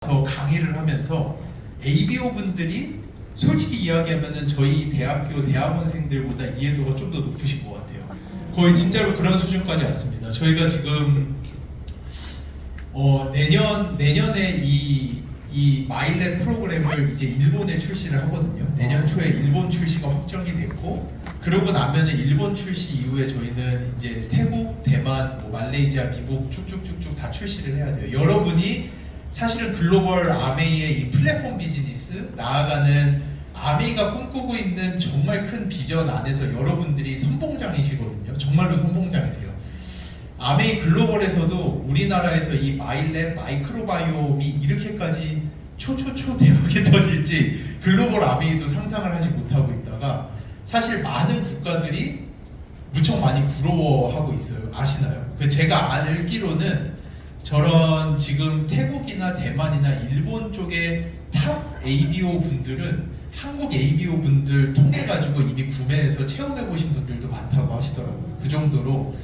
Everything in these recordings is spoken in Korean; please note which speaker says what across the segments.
Speaker 1: 강의를 하면서 ABO 분들이 솔직히 이야기하면은 저희 대학교 대학원생들보다 이해도가 좀 더 높으신 것 같아요. 거의 진짜로 그런 수준까지 왔습니다. 저희가 지금 내년에 이 마일랩 프로그램을 이제 일본에 출시를 하거든요. 내년 초에 일본 출시가 확정이 됐고, 그러고 나면은 일본 출시 이후에 저희는 이제 태국, 대만, 말레이시아, 미국 쭉쭉쭉쭉 다 출시를 해야 돼요. 여러분이 사실은 글로벌 아메이의 이 플랫폼 비즈니스, 나아가는 아메이가 꿈꾸고 있는 정말 큰 비전 안에서 여러분들이 선봉장이시거든요. 정말로 선봉장이세요. 아메이 글로벌에서도 우리나라에서 이 마일랩 마이크로바이옴이 이렇게까지 초초초 대박이 터질지 글로벌 아메이도 상상을 하지 못하고 있다가, 사실 많은 국가들이 무척 많이 부러워하고 있어요. 아시나요? 제가 알기로는 저런 지금 태국이나 대만이나 일본 쪽의 탑 ABO 분들은 한국 ABO 분들 통해 가지고 이미 구매해서 체험해 보신 분들도 많다고 하시더라고요. 그 정도로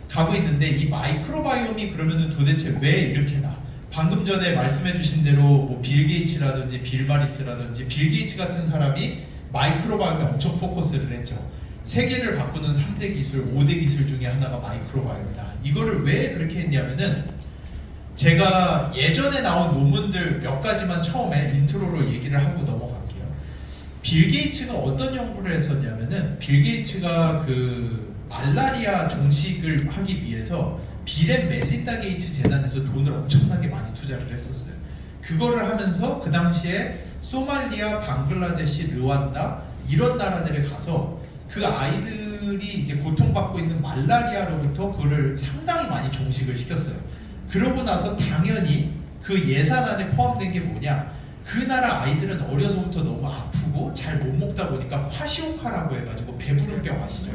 Speaker 1: 가고 있는데, 이 마이크로바이옴이 그러면은 도대체 왜 이렇게 나? 방금 전에 말씀해 주신 대로 빌 게이츠라든지 빌 마리스라든지, 빌 게이츠 같은 사람이 마이크로바이옴에 엄청 포커스를 했죠. 세계를 바꾸는 3대 기술, 5대 기술 중에 하나가 마이크로바이옴이다. 이거를 왜 그렇게 했냐면은, 제가 예전에 나온 논문들 몇 가지만 처음에 인트로로 얘기를 하고 넘어갈게요. 빌 게이츠가 어떤 연구를 했었냐면은, 빌 게이츠가 말라리아 종식을 하기 위해서 빌 앤 멜린다 게이츠 재단에서 돈을 엄청나게 많이 투자를 했었어요. 그거를 하면서 그 당시에 소말리아, 방글라데시, 르완다 이런 나라들에 가서 그 아이들이 이제 고통받고 있는 말라리아로부터 그거를 상당히 많이 종식을 시켰어요. 그러고 나서 당연히 그 예산안에 포함된 게 뭐냐, 그 나라 아이들은 어려서부터 너무 아프고 잘 못 먹다 보니까 콰시오카라고 해가지고 배부른병 아시죠?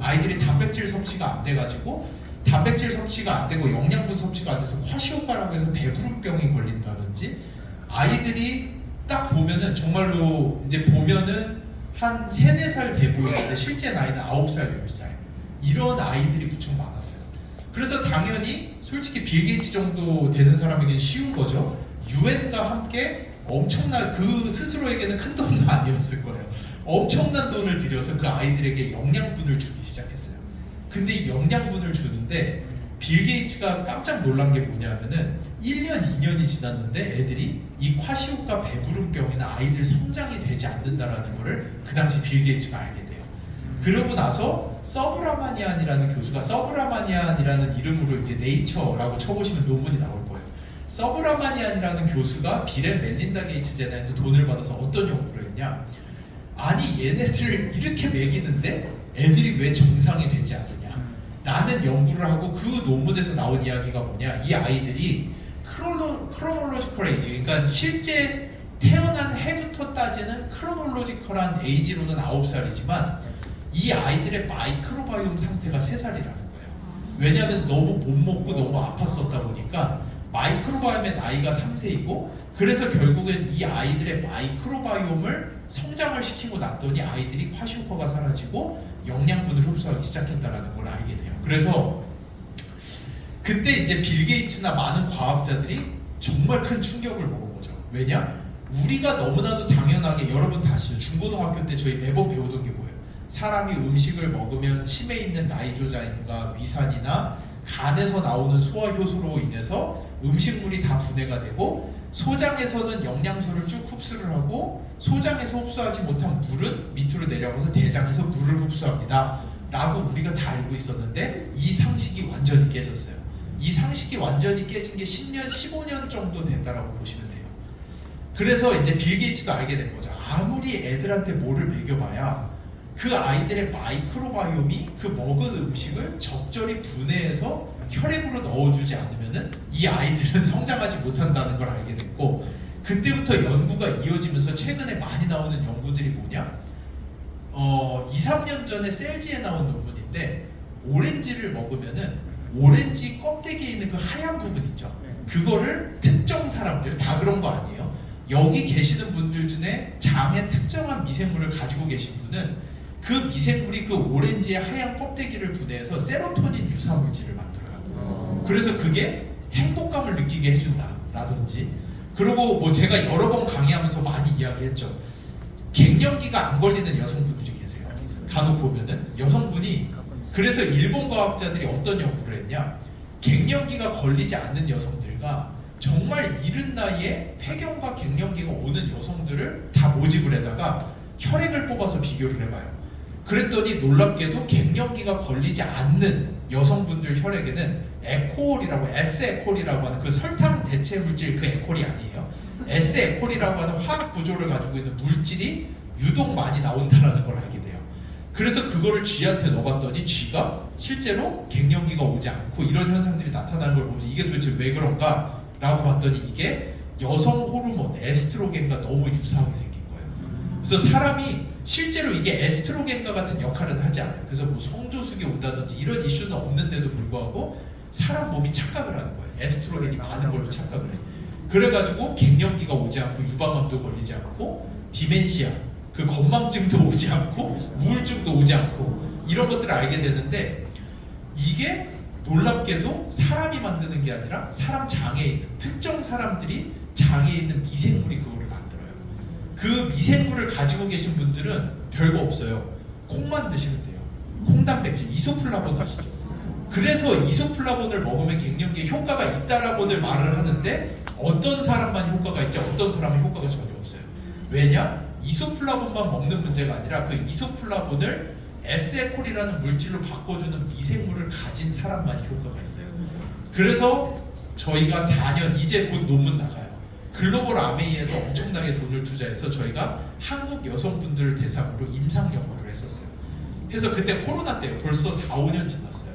Speaker 1: 아이들이 단백질 섭취가 안 돼가지고, 단백질 섭취가 안 되고 영양분 섭취가 안 돼서 콰시오카라고 해서 배부른병이 걸린다든지, 아이들이 딱 보면은 정말로 이제 보면은 한 3, 4살 돼 보이는데 실제 나이는 9살, 10살 이런 아이들이 무척 많았어요. 그래서 당연히 솔직히 빌 게이츠 정도 되는 사람에게는 쉬운 거죠. 유엔과 함께 엄청난, 그 스스로에게는 큰 돈도 아니었을 거예요. 엄청난 돈을 들여서 그 아이들에게 영양분을 주기 시작했어요. 근데 이 영양분을 주는데 빌 게이츠가 깜짝 놀란 게 뭐냐면은 1년, 2년이 지났는데 애들이 이 콰시오카 배부른병이나 아이들 성장이 되지 않는다라는 거를 그 당시 빌 게이츠가 알게 돼요. 그러고 나서 서브라마니안이라는 교수가, 서브라마니안이라는 이름으로 이제 네이처라고 쳐보시면 논문이 나올 거예요. 서브라마니안이라는 교수가 빌 앤 멜린다 게이츠 재단에서 돈을 받아서 어떤 연구를 했냐, 아니 얘네들을 이렇게 먹이는데 애들이 왜 정상이 되지 않느냐 라는 연구를 하고, 그 논문에서 나온 이야기가 뭐냐, 이 아이들이 크로놀로지컬 에이지, 그러니까 실제 태어난 해부터 따지는 크로놀로지컬한 에이지로는 9살이지만 이 아이들의 마이크로바이옴 상태가 3살이라는 거예요. 왜냐하면 너무 못 먹고 너무 아팠었다 보니까 마이크로바이옴의 나이가 3세이고, 그래서 결국엔 이 아이들의 마이크로바이옴을 성장을 시키고 났더니 아이들이 콰시오카가 사라지고 영양분을 흡수하기 시작했다는 걸 알게 돼요. 그래서 그때 이제 빌 게이츠나 많은 과학자들이 정말 큰 충격을 먹은 거죠. 왜냐? 우리가 너무나도 당연하게, 여러분 다 아시죠? 중고등학교 때 저희 매번 배우던 게 뭐예요? 사람이 음식을 먹으면 침에 있는 나이조자인과 위산이나 간에서 나오는 소화효소로 인해서 음식물이 다 분해가 되고, 소장에서는 영양소를 쭉 흡수를 하고, 소장에서 흡수하지 못한 물은 밑으로 내려가서 대장에서 물을 흡수합니다 라고 우리가 다 알고 있었는데, 이 상식이 완전히 깨졌어요. 이 상식이 완전히 깨진 게 10년, 15년 정도 됐다라고 보시면 돼요. 그래서 이제 빌 게이츠도 알게 된 거죠. 아무리 애들한테 뭐를 먹여봐야 그 아이들의 마이크로바이옴이 그 먹은 음식을 적절히 분해해서 혈액으로 넣어주지 않으면은 이 아이들은 성장하지 못한다는 걸 알게 됐고, 그때부터 연구가 이어지면서 최근에 많이 나오는 연구들이 뭐냐, 2, 3년 전에 셀지에 나온 논문인데, 오렌지를 먹으면은 오렌지 껍데기에 있는 그 하얀 부분 있죠, 그거를 특정 사람들, 다 그런 거 아니에요, 여기 계시는 분들 중에 장에 특정한 미생물을 가지고 계신 분은 그 미생물이 그 오렌지의 하얀 껍데기를 분해해서 세로토닌 유사물질을 만들어요. 그래서 그게 행복감을 느끼게 해준다 라든지, 그리고 뭐 제가 여러 번 강의하면서 많이 이야기했죠. 갱년기가 안 걸리는 여성분들이 계세요. 간혹 보면은 여성분이 그래서 일본 과학자들이 어떤 연구를 했냐, 갱년기가 걸리지 않는 여성들과 정말 이른 나이에 폐경과 갱년기가 오는 여성들을 다 모집을 해다가 혈액을 뽑아서 비교를 해봐요. 그랬더니 놀랍게도 갱년기가 걸리지 않는 여성분들 혈액에는 에코올이라고, S에콜이라고 하는 그 설탕 대체 물질, 그 에콜이 아니에요. S에콜이라고 하는 화학 구조를 가지고 있는 물질이 유독 많이 나온다는 걸 알게 돼요. 그래서 그거를 쥐한테 넣어봤더니 쥐가 실제로 갱년기가 오지 않고 이런 현상들이 나타나는 걸 보면서 이게 도대체 왜 그런가 라고 봤더니 이게 여성 호르몬 에스트로겐과 너무 유사하게 생긴 거예요. 그래서 사람이 실제로 이게 에스트로겐과 같은 역할은 하지 않아요. 그래서 뭐 성조숙이 온다든지 이런 이슈는 없는데도 불구하고 사람 몸이 착각을 하는 거예요. 에스트로겐이 많은 걸로 착각을 해요. 그래가지고 갱년기가 오지 않고 유방암도 걸리지 않고 디멘시아, 그 건망증도 오지 않고 우울증도 오지 않고 이런 것들을 알게 되는데, 이게 놀랍게도 사람이 만드는 게 아니라 사람 장에 있는 특정 사람들이 장에 있는 미생물이 그거를 만들어요. 그 미생물을 가지고 계신 분들은 별거 없어요. 콩만 드시면 돼요. 콩단백질, 이소플라본 아시죠? 그래서 이소플라본을 먹으면 갱년기에 효과가 있다라고들 말을 하는데 어떤 사람만 효과가 있지 어떤 사람은 효과가 전혀 없어요. 왜냐? 이소플라본만 먹는 문제가 아니라 그 이소플라본을 S에콜이라는 물질로 바꿔주는 미생물을 가진 사람만이 효과가 있어요. 그래서 저희가 4년, 이제 곧 논문 나가요. 글로벌 아메이에서 엄청나게 돈을 투자해서 저희가 한국 여성분들을 대상으로 임상 연구를 했었어요. 그래서 그때 코로나 때예요. 벌써 4, 5년 지났어요.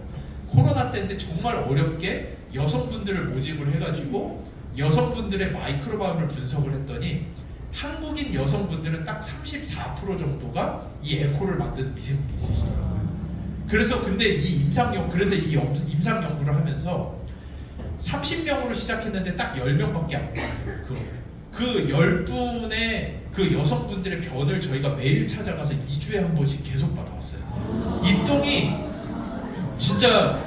Speaker 1: 코로나 때인데 정말 어렵게 여성분들을 모집을 해가지고 여성분들의 마이크로바이옴을 분석을 했더니 한국인 여성분들은 딱 34% 정도가 이 에코를 만드는 미생물이 있으시더라고요. 그래서 근데 이 임상 연구를 하면서 30명으로 시작했는데 딱 10명밖에 안 먹었어요. 그 10분의 그 여성분들의 변을 저희가 매일 찾아가서 2주에 한 번씩 계속 받아왔어요. 이 똥이 진짜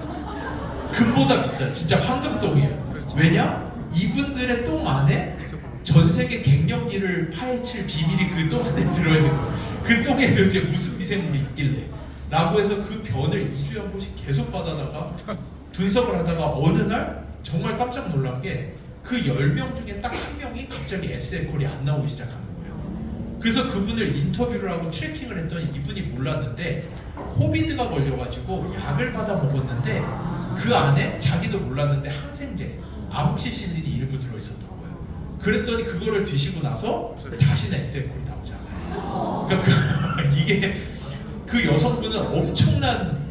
Speaker 1: 금보다 비싸요. 진짜 황금똥이에요. 왜냐? 이분들의 똥 안에 전 세계 갱년기를 파헤칠 비밀이 그 똥 안에 들어있는 거예요. 그 똥에 도대체 무슨 미생물이 있길래 라고 해서 그 변을 2주에 한 번씩 계속 받아다가 분석을 하다가 어느 날 정말 깜짝 놀란 게 그 10명 중에 딱 한 명이 갑자기 S에콜이 안 나오기 시작하는 거예요. 그래서 그분을 인터뷰를 하고 트래킹을 했더니 이분이 몰랐는데 코비드가 걸려가지고 약을 받아 먹었는데 그 안에 자기도 몰랐는데 항생제 아모크실린이 일부 들어있었던 거예요. 그랬더니 그거를 드시고 나서 다시는 S에콜이 나오지 않아요. 그러니까 이게 그 여성분은 엄청난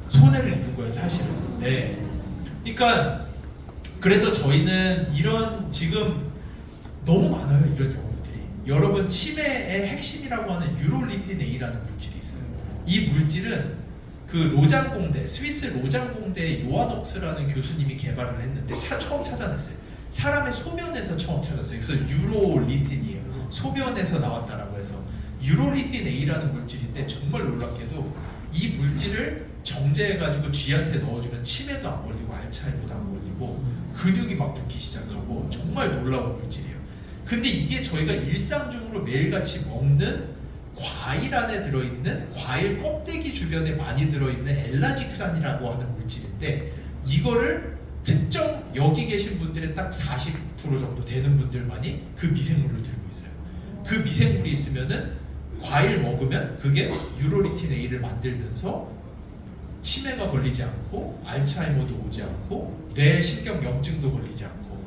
Speaker 1: 손해를 입은 거예요, 사실은. 네. 그러니까 그래서 저희는 이런 지금 너무 많아요, 이런 연구들이. 여러분 치매의 핵심이라고 하는 유로리틴 A라는 물질이 있어요. 이 물질은 그 로장공대, 스위스 로장공대의 요한 옥스라는 교수님이 개발을 했는데 처음 찾아냈어요. 사람의 소변에서 처음 찾았어요. 그래서 유로리틴이에요. 소변에서 나왔다라고 해서 유로리틴 A라는 물질인데 정말 놀랍게도 이 물질을 정제해가지고 쥐한테 넣어주면 치매도 안 걸리고 알츠하이머도 안 걸리고 근육이 막 붙기 시작하고 정말 놀라운 물질이에요. 근데 이게 저희가 일상적으로 매일같이 먹는 과일 안에 들어있는 과일 껍데기 주변에 많이 들어있는 엘라직산이라고 하는 물질인데 이거를 특정 여기 계신 분들의 딱 40% 정도 되는 분들만이 그 미생물을 들고 있어요. 그 미생물이 있으면은 과일 먹으면 그게 유로리틴 A를 만들면서 치매가 걸리지 않고 알츠하이머도 오지 않고 뇌신경염증도 걸리지 않고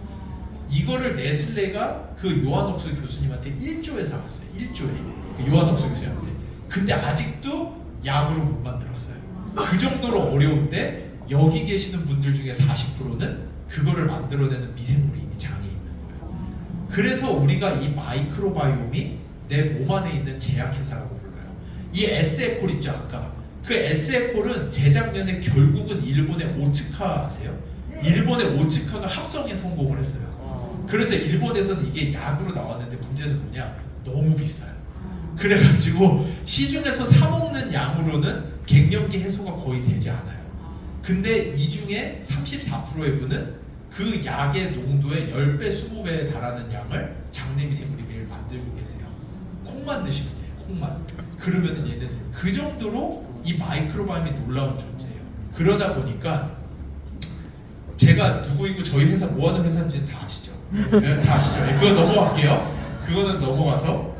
Speaker 1: 이거를 네슬레가 그 요한옥스 교수님한테 1조에 사갔어요. 1조에 그 요한옥스 교수님한테. 근데 아직도 약으로 못 만들었어요. 그 정도로 어려운데 여기 계시는 분들 중에 40%는 그거를 만들어내는 미생물이 이미 장에 있는 거예요. 그래서 우리가 이 마이크로바이옴이 내 몸 안에 있는 제약회사라고 불러요. 이 S에콜 있죠, 아까. 그 S에콜은 재작년에 결국은 일본의 오츠카 아세요? 일본의 오츠카가 합성에 성공을 했어요. 그래서 일본에서는 이게 약으로 나왔는데 문제는 뭐냐? 너무 비싸요. 그래가지고 시중에서 사 먹는 양으로는 갱년기 해소가 거의 되지 않아요. 근데 이 중에 34%의 분은 그 약의 농도의 10배, 20배에 달하는 양을 장내미생물이 매일 만들고 계세요. 콩만 드시면 돼요. 콩만. 그러면은 얘네들 그 정도로 이 마이크로바이옴이 놀라운 존재예요. 그러다 보니까 제가 누구이고 저희 회사 뭐 하는 회사인지는 다 아시죠? 네, 다 아시죠? 네, 그거 넘어갈게요. 그거는 넘어가서